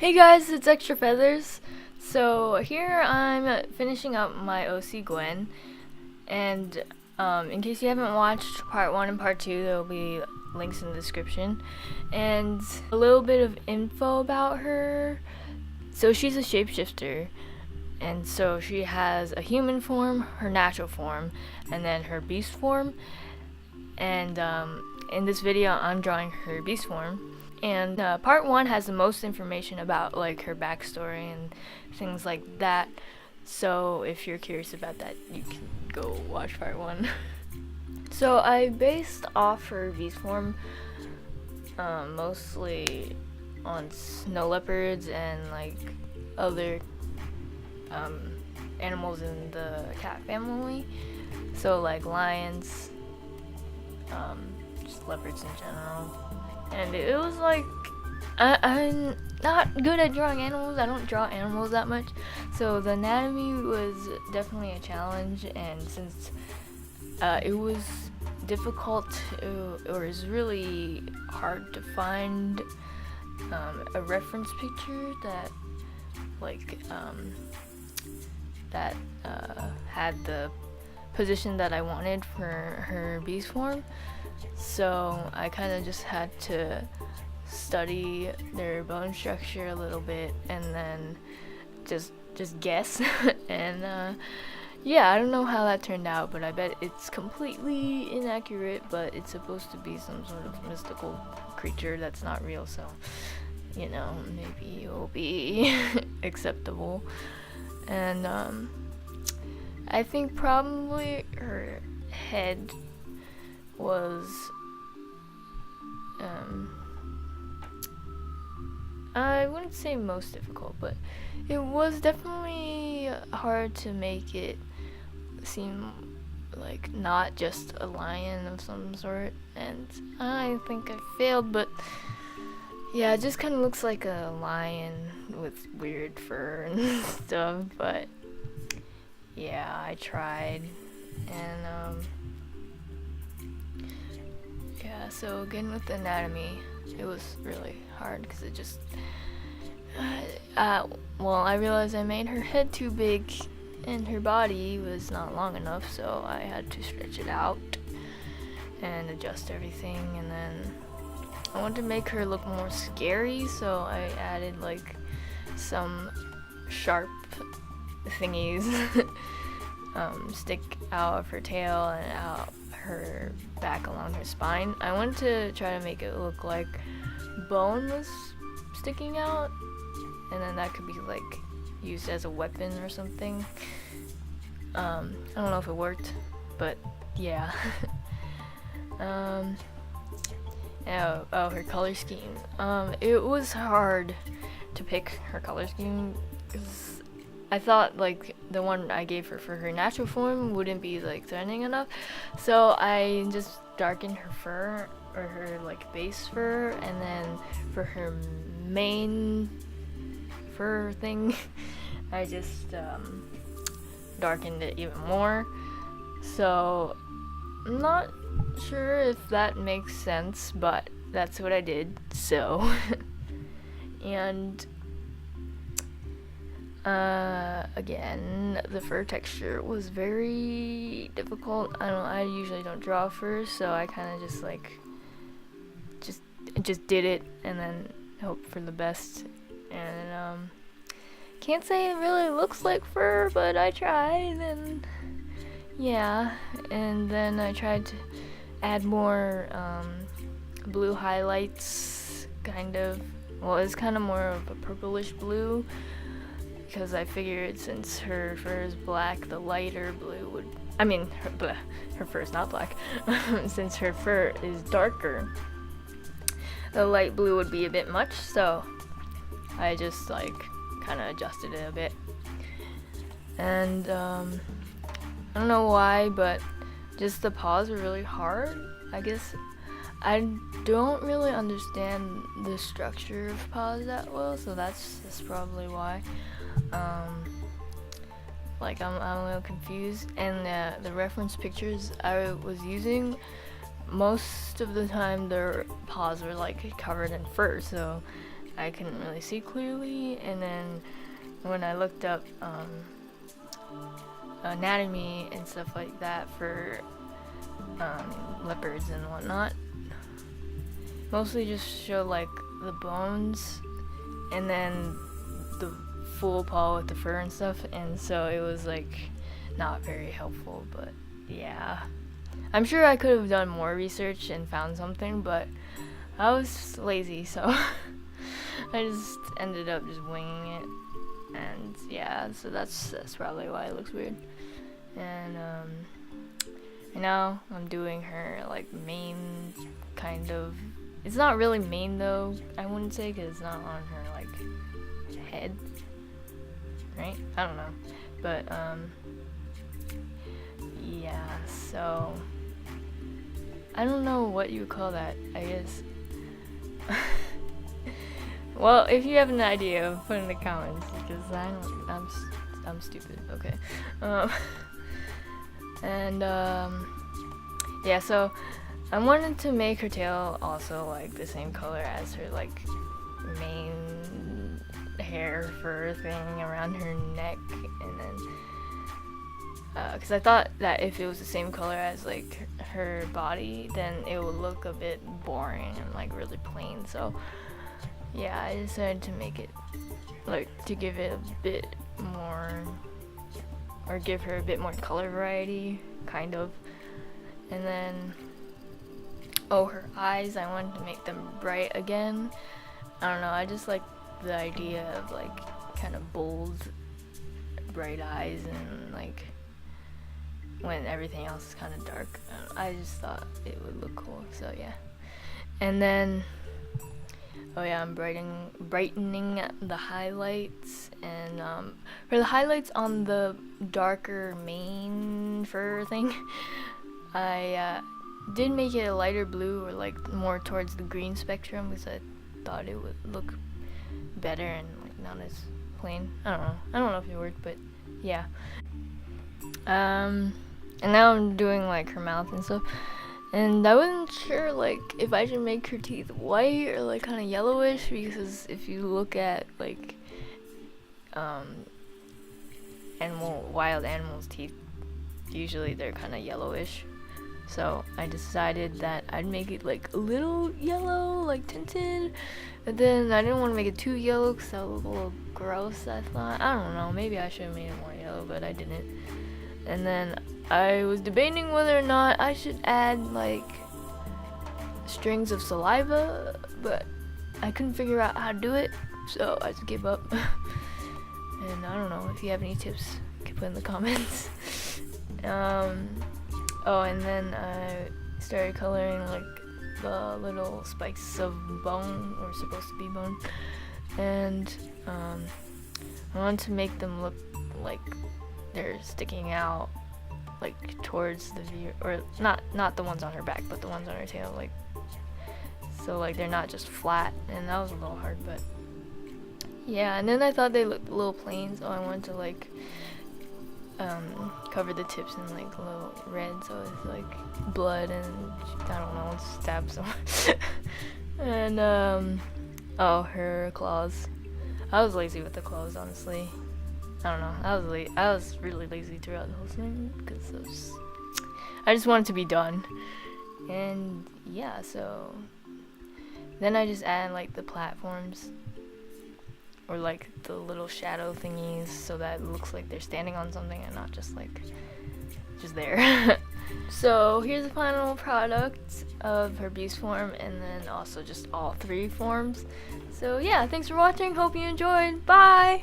Hey guys, it's Extra Feathers. So here I'm finishing up my OC Gwen, and in case you haven't watched part 1 and part 2, there will be links in the description, and a little bit of info about her. So she's a shapeshifter, and so she has a human form, her natural form, and then her beast form. And in this video I'm drawing her beast form. And part 1 has the most information about like her backstory and things like that. So if you're curious about that, you can go watch part 1. So I based off her beast form mostly on snow leopards and like other animals in the cat family. So like lions, just leopards in general. And it was like, I'm not good at drawing animals. I don't draw animals that much. So the anatomy was definitely a challenge. And since it was difficult, or is really hard to find a reference picture that like had the position that I wanted for her beast form. So I kind of just had to study their bone structure a little bit and then just guess. And yeah, I don't know how that turned out, but I bet it's completely inaccurate, but it's supposed to be some sort of mystical creature that's not real, so you know, maybe it will be acceptable. And I think probably her head was I wouldn't say most difficult, but it was definitely hard to make it seem like not just a lion of some sort, and I think I failed, but yeah, it just kind of looks like a lion with weird fur and stuff. But yeah, I tried. And yeah, so again with the anatomy, it was really hard because it just well, I realized I made her head too big and her body was not long enough, so I had to stretch it out and adjust everything. And then I wanted to make her look more scary, so I added like some sharp thingies stick out of her tail and out her back along her spine. I wanted to try to make it look like bone was sticking out, and then that could be like used as a weapon or something. I don't know if it worked, but yeah. Her color scheme. It was hard to pick her color scheme because I thought like the one I gave her for her natural form wouldn't be like threatening enough, so I just darkened her fur, or her like base fur, and then for her main fur thing I just darkened it even more. So I'm not sure if that makes sense, but that's what I did. So and again, the fur texture was very difficult. I usually don't draw fur, so I kind of just like just did it and then hope for the best. And can't say it really looks like fur, but I tried. And yeah, and then I tried to add more blue highlights, kind of. Well, it's kind of more of a purplish blue, because I figured since her fur is black, the lighter blue would, I mean, her fur is not black. Since her fur is darker, the light blue would be a bit much, so I just like kind of adjusted it a bit. And I don't know why, but just the paws were really hard. I guess I don't really understand the structure of paws that well, so that's probably why. Like I'm a little confused. And the reference pictures I was using, most of the time their paws were like covered in fur, so I couldn't really see clearly, and then when I looked up anatomy and stuff like that for leopards and whatnot, mostly just show like the bones and then the full paw with the fur and stuff, and so it was like not very helpful. But yeah, I'm sure I could have done more research and found something, but I was lazy, so I just ended up just winging it. And yeah, so that's probably why it looks weird. And now I'm doing her like main kind of. It's not really main though, I wouldn't say, because it's not on her like head, right? I don't know, but yeah. So I don't know what you would call that, I guess. Well, if you have an idea, put in the comments, because I'm stupid. Okay. Yeah, so I wanted to make her tail also like the same color as her like main hair fur thing around her neck, and then because I thought that if it was the same color as like her body, then it would look a bit boring and like really plain. So yeah, I decided to make it like to give it a bit more, or give her a bit more color variety, kind of. And then her eyes, I wanted to make them bright again. I don't know, I just like the idea of like kind of bold, bright eyes, and like when everything else is kind of dark. I just thought it would look cool, so yeah. And then I'm brightening the highlights, and for the highlights on the darker mane fur thing, I did make it a lighter blue, or like more towards the green spectrum, because I thought it would look better and like not as plain. I don't know if it worked, but yeah. And now I'm doing like her mouth and stuff, and I wasn't sure like if I should make her teeth white or like kind of yellowish, because if you look at like wild animals' teeth, usually they're kind of yellowish. So I decided that I'd make it like a little yellow, like tinted, but then I didn't want to make it too yellow because that would look a little gross, I thought. I don't know, maybe I should have made it more yellow, but I didn't. And then I was debating whether or not I should add like strings of saliva, but I couldn't figure out how to do it, so I just gave up. And I don't know, if you have any tips, you can put in the comments. And then I started coloring like the little spikes of bone, or supposed to be bone, and I wanted to make them look like they're sticking out like towards the view, or not the ones on her back, but the ones on her tail, like so like they're not just flat, and that was a little hard, but yeah. And then I thought they looked a little plain, so I wanted to like cover the tips in like a little red, so it's like blood and I don't know, stab someone. And her claws. I was lazy with the claws, honestly. I don't know. I was really lazy throughout the whole thing because I just wanted to be done. And yeah, so then I just add like the platforms, or like the little shadow thingies, so that it looks like they're standing on something and not just like just there. So here's the final product of her beast form, and then also just all three forms. So yeah, thanks for watching, hope you enjoyed, bye!